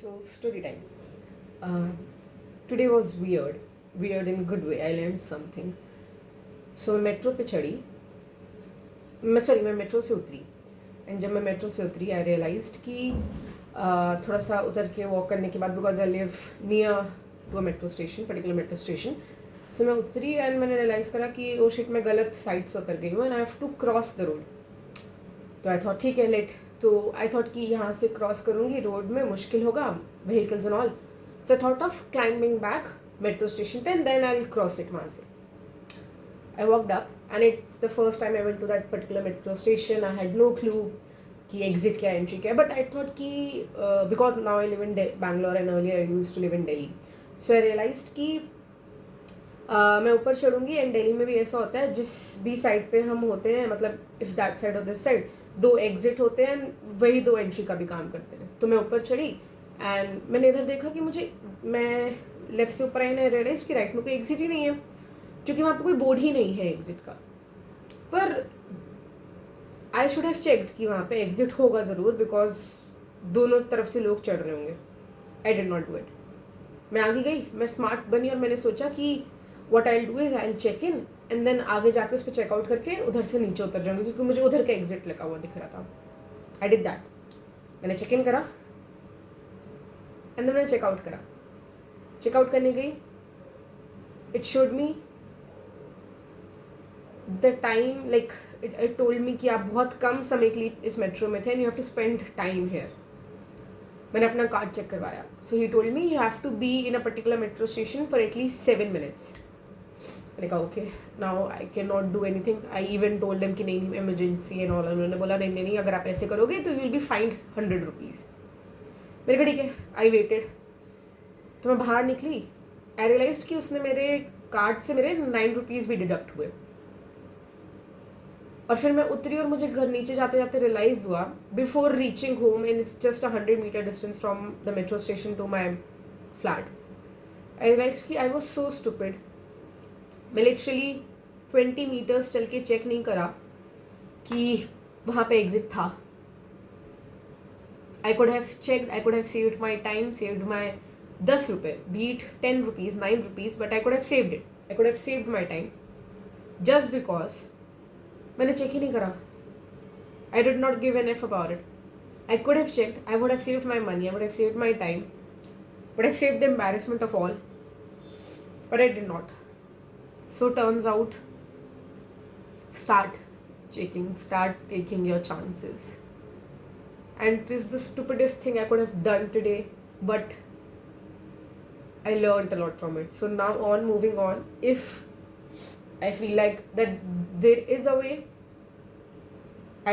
So, story time. Today was weird in good way. I learned something. So, मैं metro पे चढ़ी. मैं metro से उतरी. एंड जब मैं मेट्रो से उतरी आई रियलाइज्ड कि थोड़ा सा उतर के वॉक करने के बाद, because I live near to a metro station, particular metro station, so मैं उतरी एंड मैंने रियलाइज़ करा कि ओ शिट, मैं गलत साइड से उतर गई हूँ and I have to cross the road. तो आई थॉट ठीक है लेट. तो आई थॉट कि यहाँ से क्रॉस करूँगी, रोड में मुश्किल होगा, vehicles and all. So I thought of climbing back metro station पे and then I will cross it वहाँ से. I walked up and it's the first time I went to that particular metro station. I had no clue कि exit क्या entry क्या है, but I thought कि because now I live in Bangalore and earlier I used to live in Delhi, so I realized कि मैं ऊपर चढ़ूँगी and Delhi में भी ऐसा होता है, जिस भी साइड पे हम होते हैं, मतलब इफ़ दैट साइड और दिस साइड, दो एग्जिट होते हैं, वही दो एंट्री का भी काम करते हैं. तो मैं ऊपर चढ़ी एंड मैंने इधर देखा कि मैं लेफ्ट से ऊपर आई ने रियलाइज कि राइट में कोई एग्जिट ही नहीं है, क्योंकि वहाँ पे कोई बोर्ड ही नहीं है एग्जिट का. पर आई शुड हैव चेक्ड कि वहाँ पे एग्जिट होगा ज़रूर, बिकॉज दोनों तरफ से लोग चढ़ रहे होंगे. आई डिड नॉट डू इट. मैं आगे गई, मैं स्मार्ट बनी और मैंने सोचा कि what I will do is I will check in and then आगे जाके उस पर चेकआउट करके उधर से नीचे उतर जाऊँगी, क्योंकि मुझे उधर का एग्जिट लगा हुआ दिख रहा था. I did that. मैंने चेक इन करा एंड देन मैंने चेकआउट करा. चेकआउट करने गई, it showed me the time, like it told me कि आप बहुत कम समय के लिए इस मेट्रो में थे and you have to spend time here. मैंने अपना कार्ड चेक करवाया. So he told me you have to be in a particular metro station for at least 7 minutes. मैंने कहा okay, now I can not do anything. I even told them कि नहीं emergency and all. उन्होंने बोला नहीं, अगर आप ऐसे करोगे तो you will be find 100 rupees. मैंने कहा ठीक है. I waited. तो मैं बाहर निकली. आई रियलाइज कि उसने मेरे कार्ड से मेरे 9 rupees भी डिडक्ट हुए. और फिर मैं उतरी और मुझे घर नीचे जाते जाते रियलाइज़ हुआ, before reaching home and its just 100 meter distance from the metro station to my flat, I realize कि आई वॉज सो स्टूपिड. मैं लिटरली 20 meters चल के चेक नहीं करा कि वहाँ पे एग्जिट था. I could have checked, I could have saved my time, saved my 10 रुपये, beat 10 rupees, 9 rupees, but I could have saved it. I could have saved my time just because मैंने check ही नहीं करा. I did not give an F about it. I could have checked, I would have saved my money, I would have saved my time, but I saved the embarrassment of all, but I did not. So turns out, start checking, start taking your chances. And it is the stupidest thing I could have done today, but I learned a lot from it. So now on, moving on, if I feel like that there is a way,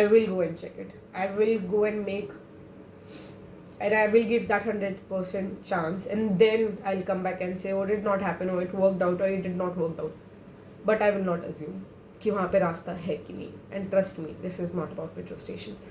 I will go and check it. I will go and make, and I will give that 100% chance, and then I'll come back and say, oh, it did not happen, or it worked out, or it did not work out. But I will not assume कि वहाँ पे रास्ता है कि नहीं. And trust me, this is not about metro stations.